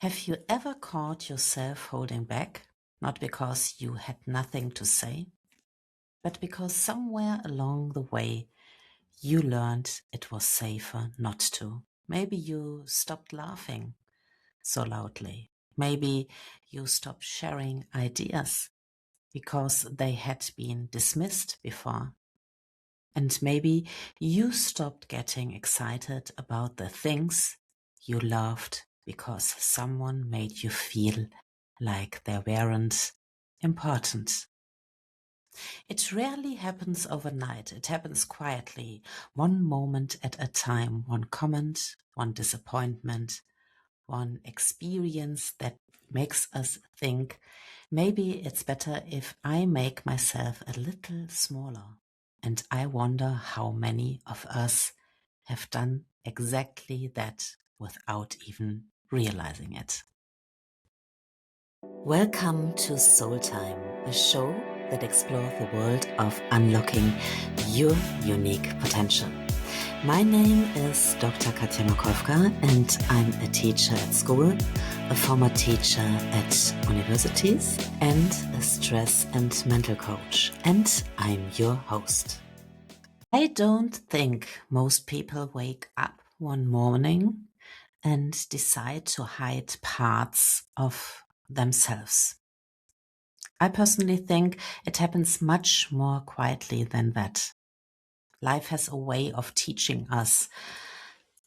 Have you ever caught yourself holding back, not because you had nothing to say, but because somewhere along the way you learned it was safer not to? Maybe you stopped laughing so loudly. Maybe you stopped sharing ideas because they had been dismissed before. And maybe you stopped getting excited about the things you loved because someone made you feel like they weren't important. It rarely happens overnight. It happens quietly, one moment at a time, one comment, one disappointment, one experience that makes us think maybe it's better if I make myself a little smaller. And I wonder how many of us have done exactly that without even realizing it. Welcome to Soul Time, a show that explores the world of unlocking your unique potential. My name is Dr. Katja Makowka, and I'm a teacher at school, a former teacher at universities, and a stress and mental coach. And I'm your host. I don't think most people wake up one morning and decide to hide parts of themselves. I personally think it happens much more quietly than that. Life has a way of teaching us,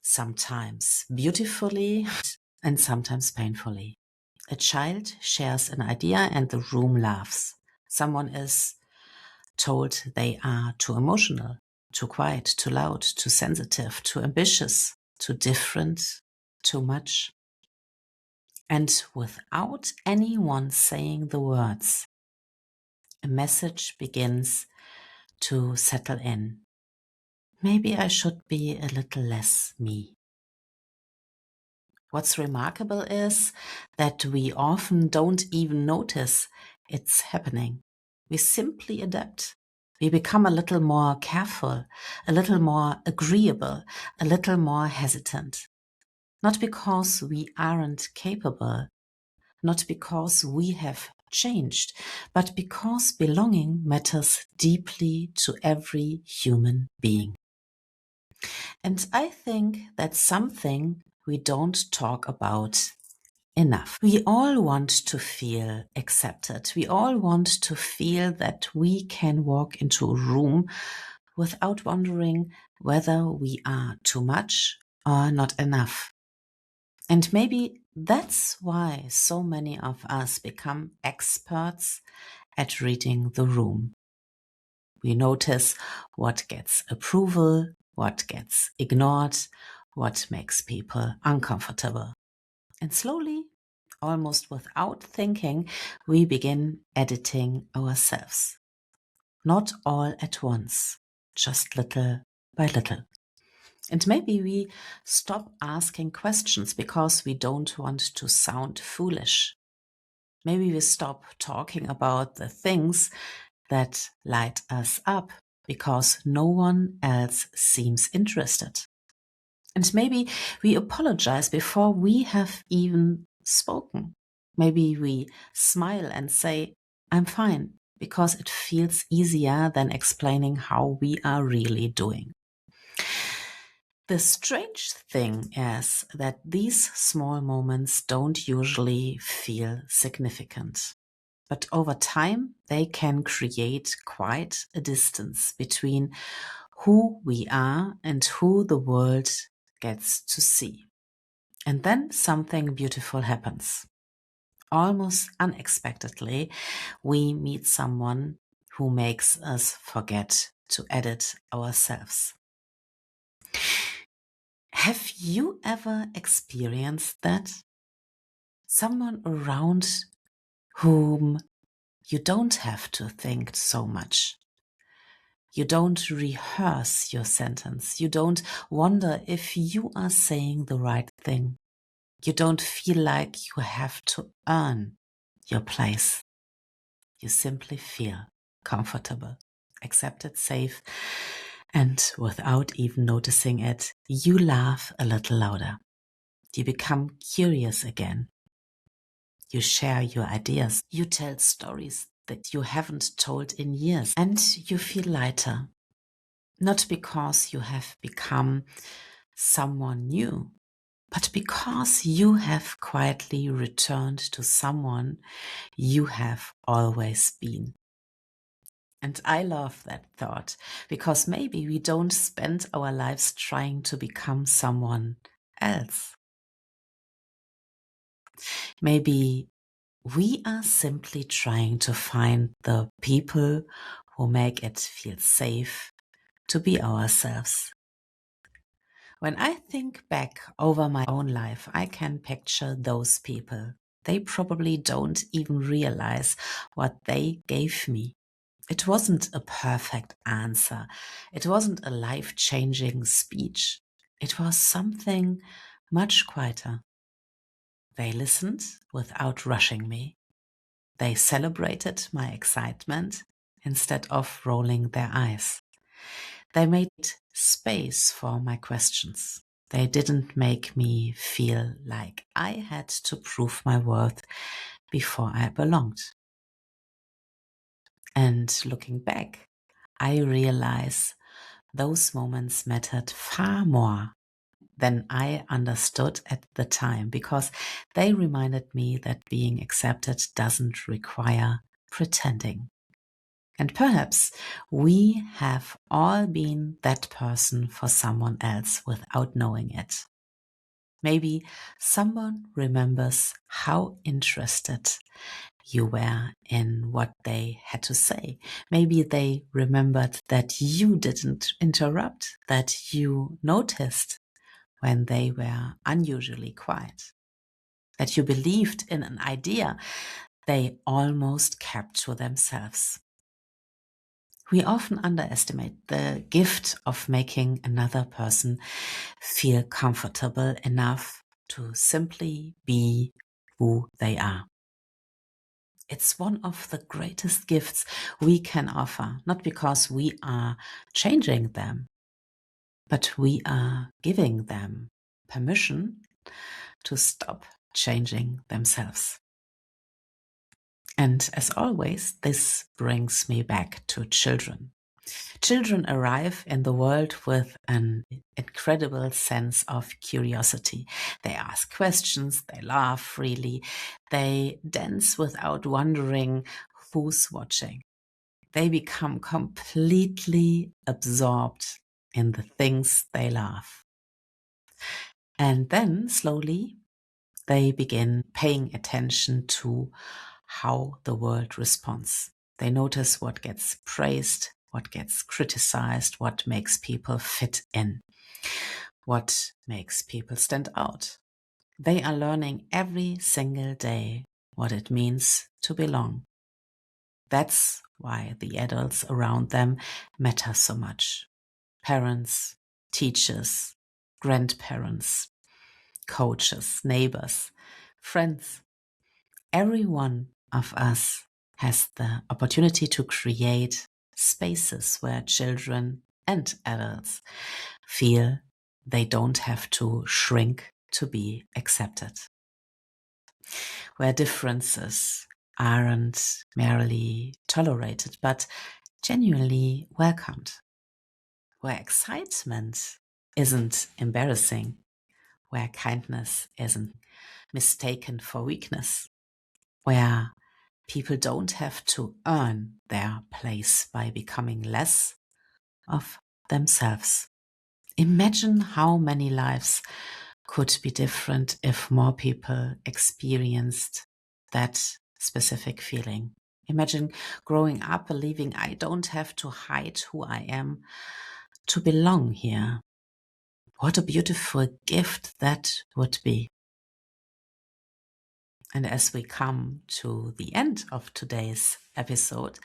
sometimes beautifully and sometimes painfully. A child shares an idea and the room laughs. Someone is told they are too emotional, too quiet, too loud, too sensitive, too ambitious, too different, too much. And without anyone saying the words, a message begins to settle in. Maybe I should be a little less me. What's remarkable is that we often don't even notice it's happening. We simply adapt. We become a little more careful, a little more agreeable, a little more hesitant. Not because we aren't capable, not because we have changed, but because belonging matters deeply to every human being. And I think that's something we don't talk about enough. We all want to feel accepted. We all want to feel that we can walk into a room without wondering whether we are too much or not enough. And maybe that's why so many of us become experts at reading the room. We notice what gets approval, what gets ignored, what makes people uncomfortable. And slowly, almost without thinking, we begin editing ourselves. Not all at once, just little by little. And maybe we stop asking questions because we don't want to sound foolish. Maybe we stop talking about the things that light us up because no one else seems interested. And maybe we apologize before we have even spoken. Maybe we smile and say, I'm fine, because it feels easier than explaining how we are really doing. The strange thing is that these small moments don't usually feel significant. But over time, they can create quite a distance between who we are and who the world gets to see. And then something beautiful happens. Almost unexpectedly, we meet someone who makes us forget to edit ourselves. Have you ever experienced that? Someone around whom you don't have to think so much. You don't rehearse your sentence. You don't wonder if you are saying the right thing. You don't feel like you have to earn your place. You simply feel comfortable, accepted, safe, and without even noticing it, you laugh a little louder. You become curious again. You share your ideas. You tell stories that you haven't told in years. And you feel lighter. Not because you have become someone new, but because you have quietly returned to someone you have always been. And I love that thought because maybe we don't spend our lives trying to become someone else. Maybe we are simply trying to find the people who make it feel safe to be ourselves. When I think back over my own life, I can picture those people. They probably don't even realize what they gave me. It wasn't a perfect answer. It wasn't a life-changing speech. It was something much quieter. They listened without rushing me. They celebrated my excitement instead of rolling their eyes. They made space for my questions. They didn't make me feel like I had to prove my worth before I belonged. And looking back, I realize those moments mattered far more than I understood at the time because they reminded me that being accepted doesn't require pretending. And perhaps we have all been that person for someone else without knowing it. Maybe someone remembers how interested you were in what they had to say. Maybe they remembered that you didn't interrupt, that you noticed when they were unusually quiet, that you believed in an idea they almost kept to themselves. We often underestimate the gift of making another person feel comfortable enough to simply be who they are. It's one of the greatest gifts we can offer, not because we are changing them, but we are giving them permission to stop changing themselves. And as always, this brings me back to children. Children arrive in the world with an incredible sense of curiosity. They ask questions, they laugh freely, they dance without wondering who's watching. They become completely absorbed in the things they love. And then slowly they begin paying attention to how the world responds. They notice what gets praised, what gets criticized, what makes people fit in, what makes people stand out. They are learning every single day what it means to belong. That's why the adults around them matter so much. Parents, teachers, grandparents, coaches, neighbors, friends. Every one of us has the opportunity to create spaces where children and adults feel they don't have to shrink to be accepted, where differences aren't merely tolerated but genuinely welcomed, where excitement isn't embarrassing, where kindness isn't mistaken for weakness, where people don't have to earn their place by becoming less of themselves. Imagine how many lives could be different if more people experienced that specific feeling. Imagine growing up believing I don't have to hide who I am to belong here. What a beautiful gift that would be. And as we come to the end of today's episode,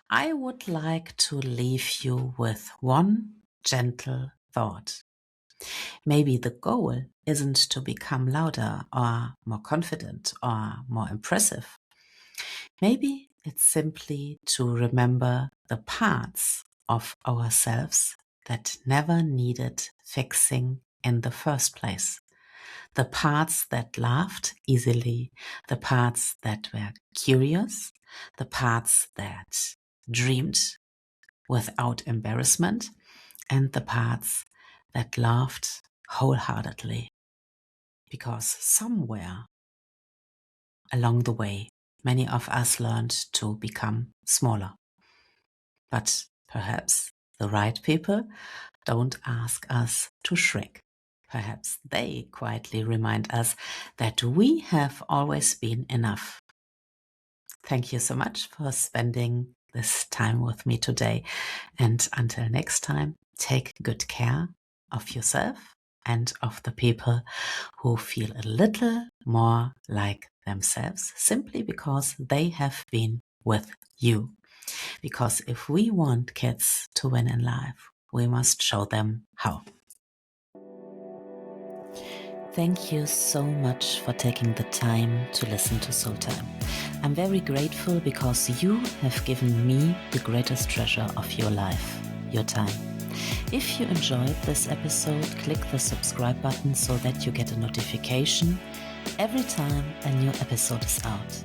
I would like to leave you with one gentle thought. Maybe the goal isn't to become louder or more confident or more impressive. Maybe it's simply to remember the parts of ourselves that never needed fixing in the first place. the parts that laughed easily, the parts that were curious, the parts that dreamed without embarrassment, and the parts that laughed wholeheartedly. Because somewhere along the way, many of us learned to become smaller. But perhaps the right people don't ask us to shrink. Perhaps they quietly remind us that we have always been enough. Thank you so much for spending this time with me today. And until next time, take good care of yourself and of the people who feel a little more like themselves simply because they have been with you. Because if we want kids to win in life, we must show them how. Thank you so much for taking the time to listen to Soul Time. I'm very grateful because you have given me the greatest treasure of your life, your time. If you enjoyed this episode, click the subscribe button so that you get a notification every time a new episode is out.